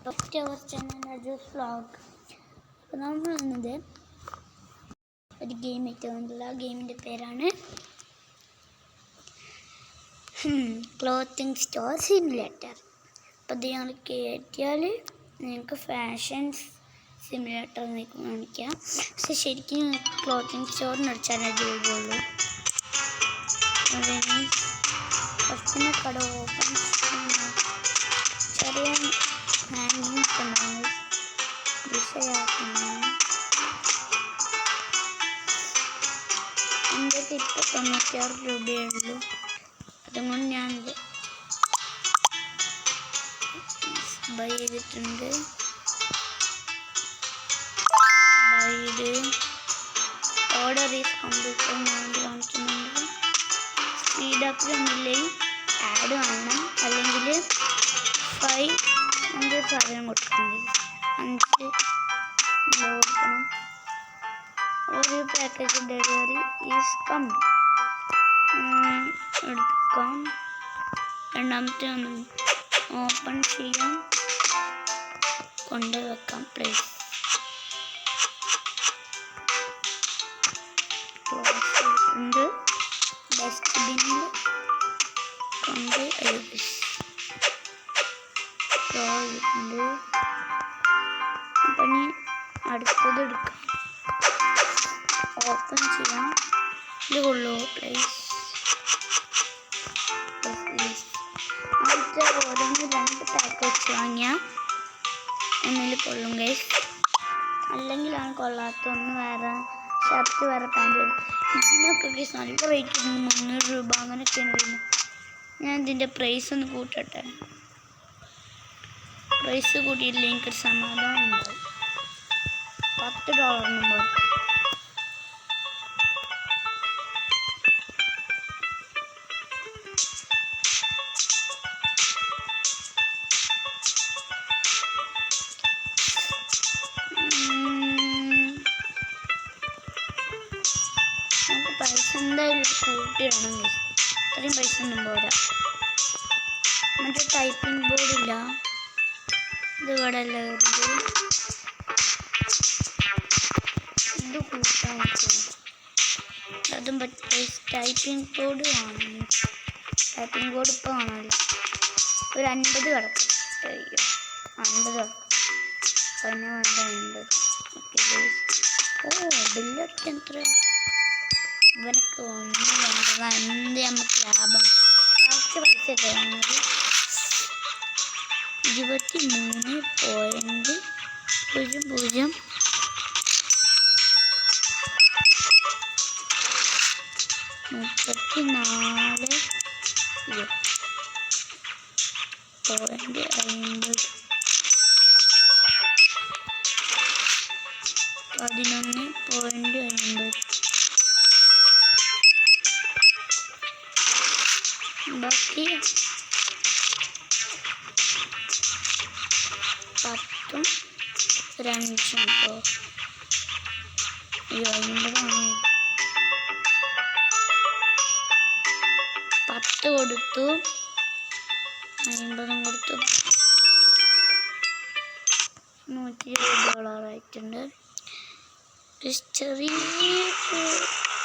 First our channel vlog. അപ്പോൾ നമ്മൾ വന്നത് ഒരു ഗെയിം ഇട്ടുകൊണ്ടുള്ള ആ ഗെയിമിൻ്റെ പേരാണ് ക്ലോത്തിങ് സ്റ്റോർ സിമുലേറ്റർ. അപ്പോൾ ഇത് ഞങ്ങൾ കയറ്റിയാൽ നിങ്ങൾക്ക് ഫാഷൻ സിമുലേറ്റർ എന്നൊക്കെ കാണിക്കാം. പക്ഷെ ശരിക്കും ക്ലോത്തിങ് സ്റ്റോറിന് അടിച്ചാലേ അത് വരുള്ളൂ. അതിന് ഫസ്റ്റിനെ കട ഓപ്പൺ ചെറിയ ഹാൻഡിങ്സ് ഉണ്ടാകും. വിഷയാക്കുന്നു എൻ്റെ ഇപ്പോൾ 96 രൂപയേ ഉള്ളൂ. അതുകൊണ്ട് ഞാൻ ബൈ ചെയ്തിട്ടുണ്ട്. ബൈഡ് ഓർഡർ ഈസ് കംപ്ലീറ്റ് ഞാൻ കാണിക്കുന്നുണ്ട്. സ്പീഡപ്പിലൊന്നുമില്ലേ ആഡ് കാണണം, അല്ലെങ്കിൽ 5 സാധനം കൊടുക്കണം. 5 കൊടുക്കണം. ഒരു പാക്കേജ് ഡെലിവറി ഈസ് കമ്മിങ് എടുക്കാം. രണ്ടാമത്തെ ഓപ്പൺ ചെയ്യാം, കൊണ്ടുവെക്കാം. പ്ലേസ് ഉണ്ട്. ഡസ്റ്റ്ബിന്നിൽ കൊണ്ട് ഉണ്ട്. അപ്പം അടുത്തത് എടുക്കാം. ഓപ്പൺ ചെയ്യാം. ഇത് കൊള്ളൂ. പ്ലേസ് ആദ്യത്തെ ഓരോന്ന് 2 പാക്കറ്റ് വാങ്ങിയാൽ ഒന്നിൽ കൊള്ളും ഗൈസ്. അല്ലെങ്കിലാണ് കൊള്ളാത്തൊന്ന് വേറെ ഷർട്ട് വേറെ പാൻറ് വരും. ഇതിനൊക്കെ ഗൈസ് നല്ല റേറ്റ് ഉണ്ട്. 300 രൂപ അങ്ങനെയൊക്കെയാണ് വരുന്നത്. ഞാൻ ഇതിൻ്റെ പ്രൈസ് ഒന്ന് കൂട്ടട്ടെ. പ്രൈസ് കൂട്ടിയില്ലെങ്കിൽ എനിക്കൊരു സമാധാനം ഉണ്ടാവും. $10 പോയി. പൈസ എന്തായാലും കൂട്ടിയിടണം. അത്രയും പൈസ ഒന്നും പോരാ. മറ്റേ ടൈപ്പിംഗ് ബോർഡില്ല, ഇത് ഇവിടെ അല്ല വരുന്നത്. ഇത് കൂട്ടാൻ പറ്റും. അതും പറ്റില്ല. ടൈപ്പിംഗ് ബോർഡ് കാണുന്നു. ടൈപ്പിംഗ് ബോർഡ് ഇപ്പോൾ കാണാമല്ലോ. ഒരു 50 കിടക്കും. അയ്യോ 50 കിടക്കും. അതിന് വേണ്ട 50. ഓക്കെ. ബില്ലൊക്കെ എത്ര? ഇവനക്ക് 1 വേണ്ടത്. എന്ത് നമുക്ക് ലാഭം. കറക്റ്റ് പൈസ തരുന്നത് 23.00. 34.50. 11.50. ബാക്കി 10 ഒരു 5 കേട്ടോ. 50 10 കൊടുത്തു, 50 കൊടുത്തു. $120 ആയിട്ടുണ്ട്. ചെറിയ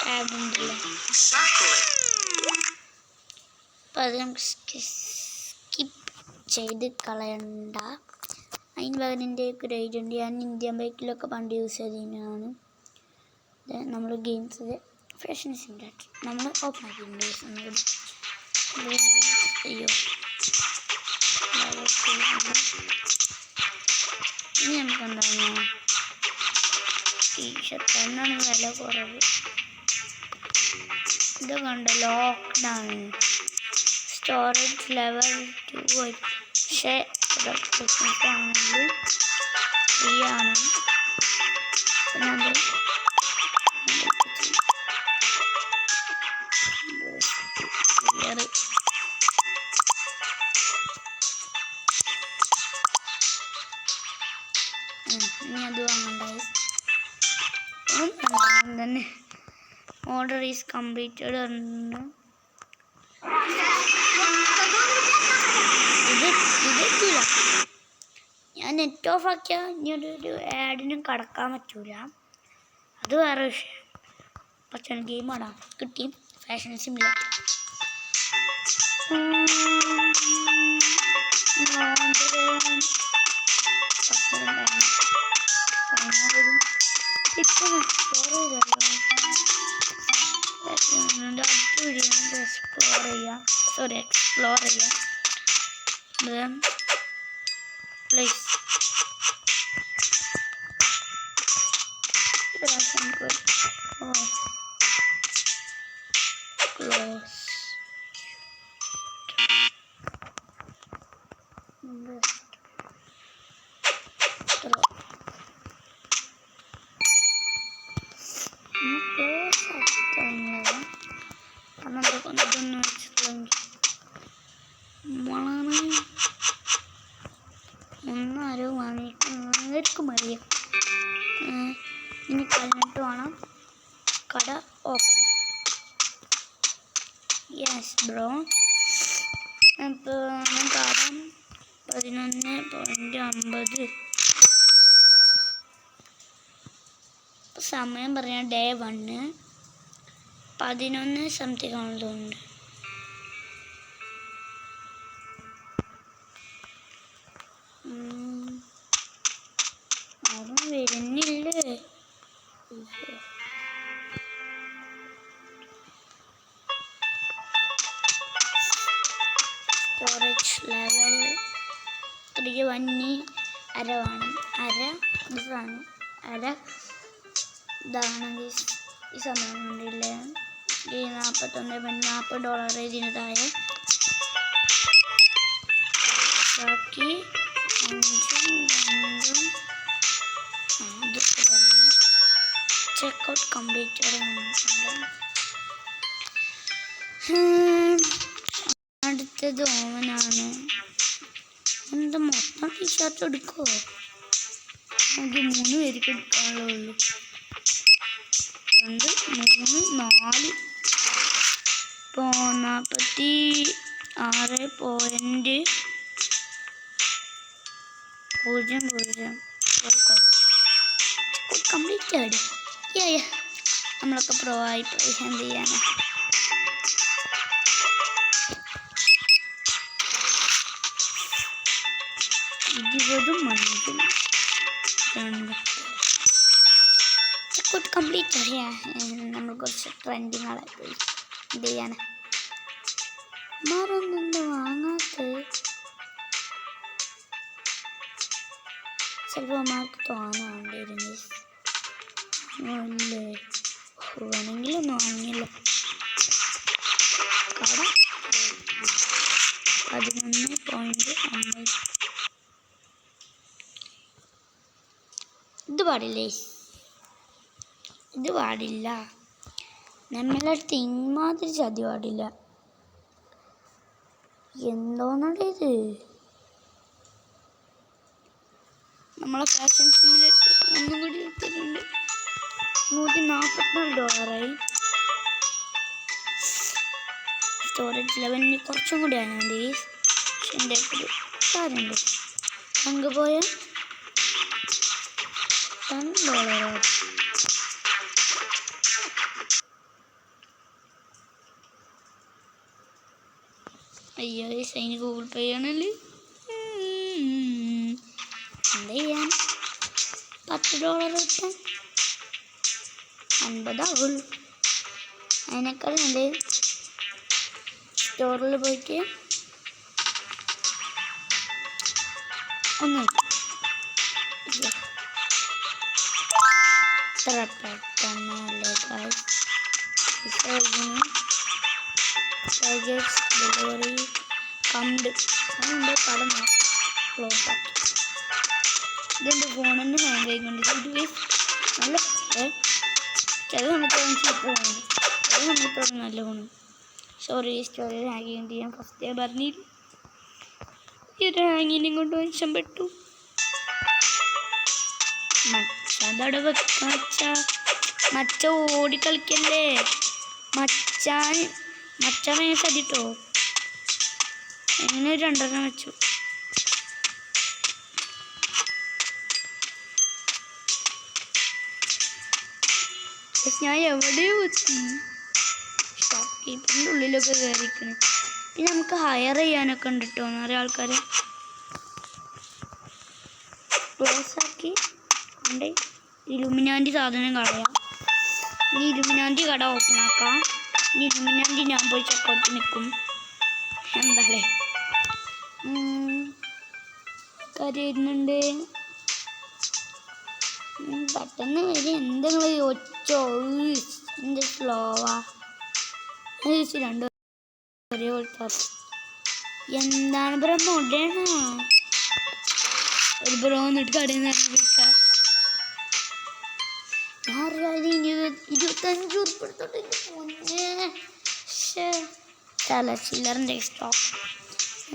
ടാഗ് ഉണ്ടല്ലോ. അപ്പം അത് നമുക്ക് സ്കിപ്പ് ചെയ്ത് കളയണ്ട. അതിന് പകരം എൻ്റെ ഒരു ഐഡിയ ഉണ്ട്. ഞാൻ ഇന്ത്യൻ ബൈക്കിലൊക്കെ പണ്ട് യൂസ് ചെയ്തതിനാണ്. നമ്മൾ ഗെയിംസ് ഫാഷൻ സിമുലേറ്റർ നമ്മൾ ഓപ്പൺ ആക്കിയിട്ടുണ്ട്. അയ്യോ ഇനി നമുക്ക് എന്താണ് ടീഷർട്ട് എന്നാണ് വില കുറവ്. ഇത് കണ്ട ലോക്ക്ഡാണ്. സ്റ്റോറേജ് ലെവൽ 2 പക്ഷേ ക്രിസ്മസ് ആണെങ്കിൽ ഫ്രീ ആണ്. പിന്നെ അത് ഇനി അത് വാങ്ങണ്ടായി തന്നെ. Order is completed. ഇത് നെറ്റ് ഓഫ് ആക്കിയാൽ ഇനി ഒരു ആഡിനും കടക്കാൻ പറ്റൂല. അത് വേറെ വിഷയം. പക്ഷേ ഗെയിം ആടാം കിട്ടി. ഫാഷൻ സിമുലേറ്റർ എക്സ്പ്ലോർ ചെയ്യാം. പ്ലേസ് ക്ലോസ് ഇതൊന്നും വെച്ചിട്ടില്ലെങ്കിൽ ഒന്നാരോ വാങ്ങിക്കും അറിയാം. ഇനി കഴിഞ്ഞിട്ട് വേണം കട ഓപ്പൺ. Yes bro. അപ്പോൾ ഞാൻ കട 11.50. സമയം പറയാം ഡേ 1 11 സംതിങ് ആണെന്ന് തോന്നുന്നുണ്ട്. ആരും വരുന്നില്ലേ? സ്റ്റോറേജ് ലെവൽ 3 അര വേണം. അര ഇതാണ് ഈ സമയം കൊണ്ടില്ലേ. ഈ $41.40 ഇതിന് താഴെ ബാക്കി 5 ചെക്കൗട്ട് കംപ്ലീറ്റ്. അടുത്തത് ഓവനാണ്. എന്താ മൊത്തം ടീഷർട്ട് എടുക്കുമോ? നമുക്ക് 3 പേർക്ക് എടുക്കാനുള്ളൂ. 2 3 4 ഇപ്പോൾ 46.00 കംപ്ലീറ്റഡ്. നമ്മളൊക്കെ പ്രോ ആയി പോയി. എന്ത് ചെയ്യാനാ? ചെക്കൗട്ട് കംപ്ലീറ്റ് അറിയാം. നമ്മൾ കുറച്ച് ട്രെൻഡിങ് ആളായി പോയി. എന്ത് ചെയ്യാനാ? മറന്നെന്ത് വാങ്ങാത്തത്? ചിലപ്പോൾ അമ്മക്ക് തോന്നാണ്ടിരുന്നു. അല്ലേ വേണമെങ്കിലൊന്നും വാങ്ങില്ല. കട 11.50. ഇത് പാടില്ല. നമ്മളടുത്ത് ഇമാതിരി ചതി പാടില്ല. എന്തോന്നടേ ഇത്? നമ്മളെ ഫാഷൻ സിമുലേറ്റർ ഒന്നും കൂടി എടുത്തിട്ടുണ്ട്. $144. സ്റ്റോറേജ് ലെവലിന് കുറച്ചും കൂടി ആയാൽ മതി. പക്ഷെ എൻ്റെ ഒരു കാര്യമുണ്ട്. പങ്കുപോയ $10. അയ്യോ സൈന് ഗൂഗിൾ പേ ആണല്ലേ. എന്താ ചെയ്യാൻ? $10 കിട്ടാൻ 50 ആവുള്ളൂ. അതിനേക്കാൾ നല്ല സ്റ്റോറിൽ പോയിട്ട് ഒന്നും ഇത്ര പെട്ടെന്നല്ലേ പാക്കേജ് ഡെലിവറി കണ്ട് അതുകൊണ്ട് കടന്നു ക്ലോസ് ആക്കി. ഇതെൻ്റെ ഫോണിന് ഹാങ് ആയിക്കൊണ്ട് ഇത് നല്ല ചില സമയത്തോളം ചീത്തതാണ്, ചില സമയത്തോളം നല്ല ഗുണം. സോറി സ്റ്റോറി ഹാങ് ചെയ്യുന്നത് ഞാൻ ഫസ്റ്റ് പറഞ്ഞില്ല. ഈ ഒരു ഹാങ്ങിനും കൊണ്ട് രക്ഷപ്പെട്ടു. മച്ചതട മച്ച ഓടിക്കളിക്കല്ലേ. മച്ച മേസതിട്ടോ എങ്ങനെ ഒരു 2 വെച്ചു. ഞാൻ എവിടെയോ എത്തി. ഷോപ്പ് കീപ്പറിൻ്റെ ഉള്ളിലൊക്കെ കയറിയിരിക്കണേ. പിന്നെ നമുക്ക് ഹയർ ചെയ്യാനൊക്കെ ഉണ്ട് കേട്ടോ നിറയെ ആൾക്കാർ. ക്ലോസ് ആക്കി കൊണ്ട് ഇലുമിനാൻ്റെ സാധനം കളയാം. ഇനി ഇലുമിനാൻ്റെ കട ഓപ്പൺ ആക്കാം. ഇനി ഇലുമിനാൻ്റെ ഞാൻ പോയി ചെക്കൗട്ട് നിൽക്കും. എന്താല്ലേ കരയുന്നുണ്ട്. പെട്ടെന്ന് വരും. എന്തെങ്കിലും ഒച്ചോ എൻ്റെ സ്ലോവാ ചോദിച്ചു. രണ്ടു ഒരേ പോലത്തെ എന്താണ് ബ്രോ മുടേണോ? ഒരു ബ്രോ എന്നിട്ട് കടയിൽ നിന്ന് ഇറങ്ങിക്കാം. ഞാൻ അറിയാതെ 25 ഉറുപ്പിക എടുത്തോണ്ട് പൊന്നെ. ചില്ലറിൻ്റെ സ്റ്റോക്ക്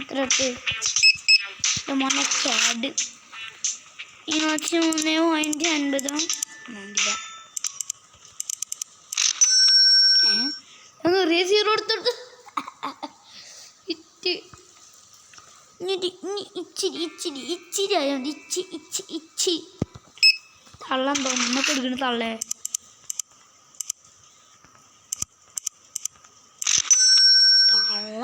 എത്ര ഇട്ട് മോനെ കാഡ് 23.50 വേണ്ടില്ല. ചെറിയ സീറോ എടുത്തോട്ട് ഇറ്റ് ഇച്ചിരി ആയോണ്ട് ഇച്ചി തള്ളം തോന്നൊക്കെ എടുക്കണ തള്ളേ. തള്ള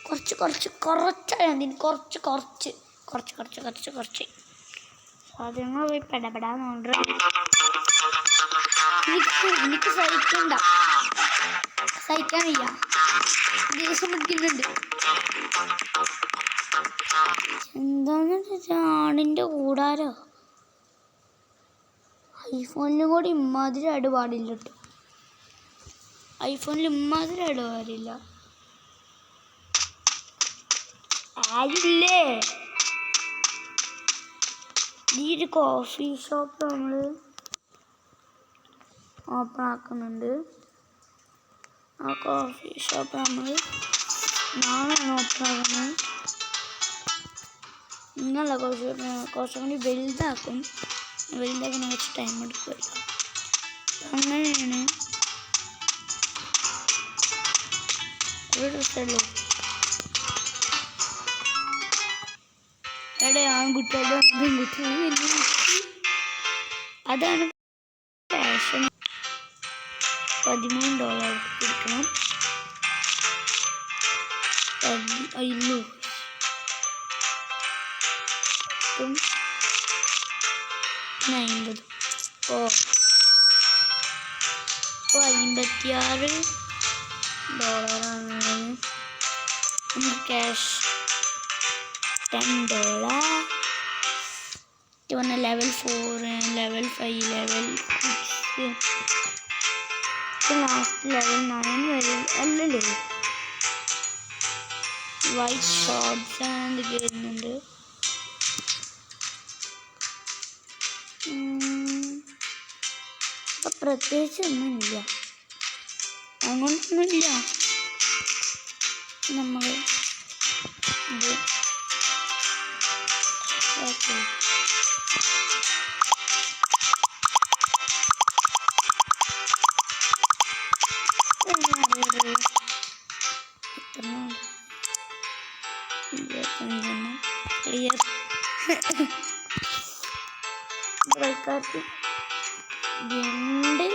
കുറച്ചായോണ്ട് കുറച്ച് സാധനങ്ങൾ പോയി പെടപെടാന്ന് എനിക്ക് സഹിക്കാൻ വയ്യ. ദേഷ്യം പിടിക്കുന്നുണ്ട്. എന്താന്ന് ആണിൻ്റെ കൂടാരോ. ഐഫോണിലും കൂടി ഇമ്മാതിരി പാടില്ല കേട്ടോ. ഐഫോണിൽ ഇമ്മാതിരി പാടില്ല. ആരില്ലേ? ഈ ഒരു കോഫി ഷോപ്പ് നമ്മൾ ഓപ്പൺ ആക്കുന്നുണ്ട്. ആ കോഫി ഷോപ്പ് നമ്മൾ നാളെയാണ് ഓപ്പൺ ആക്കുന്നത്. ഇന്നല്ല കുറച്ചും കൂടി വലുതാക്കും. വലുതാക്കാൻ കുറച്ച് ടൈം എടുക്കുമല്ലോ. അങ്ങനെയാണ് ഒരു ദിവസമല്ലോ. എവിടെ ആൺകുട്ടികളും പെൺകുട്ടികളും അതാണ് ഫാഷൻ. $13 കൊടുക്കണം. അയ്യോ 50 ഇപ്പോൾ $56 നമുക്ക് ക്യാഷ് $10. ഇവന്നെ level 4 level 5 level 6 last level 9 വരെ അല്ലല്ലേ. വൈറ്റ് ഷോർട്ട്സ് എന്തൊക്കെ വരുന്നുണ്ട്. അപ്പം പ്രത്യേകിച്ച് ഒന്നുമില്ല. അങ്ങോട്ടൊന്നുമില്ല. നമ്മൾ ഇത് ഓക്കെ ക്ലിയർ ബ്രേക്കാർക്ക് 2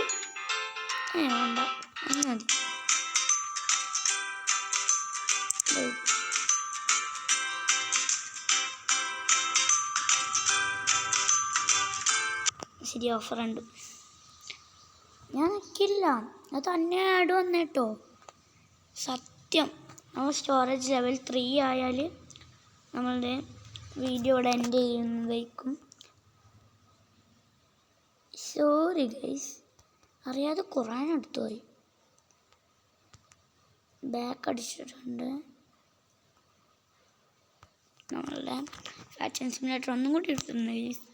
വേണ്ട ഒന്ന് മതി. ശരി ഓഫറുണ്ട്. ഞാൻ നിൽക്കില്ല. അത് തന്നെ ആഡ് വന്നേട്ടോ. സത്യം നമ്മൾ സ്റ്റോറേജ് ലെവൽ 3 ആയാൽ നമ്മളുടെ വീഡിയോ ഇവിടെ എൻഡ് ചെയ്യുന്നതായിരിക്കും. സോറി ഗൈസ്, അറിയാതെ ഖുറാൻ എടുത്തു പോയി. ബാക്ക് അടിച്ചിട്ടുണ്ട്. നമ്മളുടെ ഫാഷൻ സിമുലേറ്റർ ഒന്നും കൂടി എടുത്തിട്ടുണ്ട് ഗൈസ്.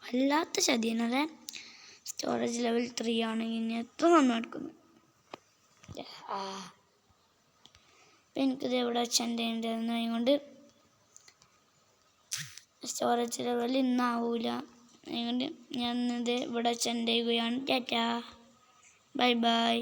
വല്ലാത്ത ചതിയനല്ലേ. സ്റ്റോറേജ് ലെവൽ 3 ആണെങ്കിൽ ഇനി എത്ര നന്നായി എടുക്കുന്നു. അപ്പം എനിക്കിത് എവിടെ വെച്ചെൻ്റെ അതുകൊണ്ട് സ്റ്റോറേജ് ലെവൽ ഇന്നാവൂല. അതുകൊണ്ട് ഞാൻ ഇത് ഇവിടെ വെച്ചെൻ്റെ ചെയ്യുകയാണ്. Tata bye bye.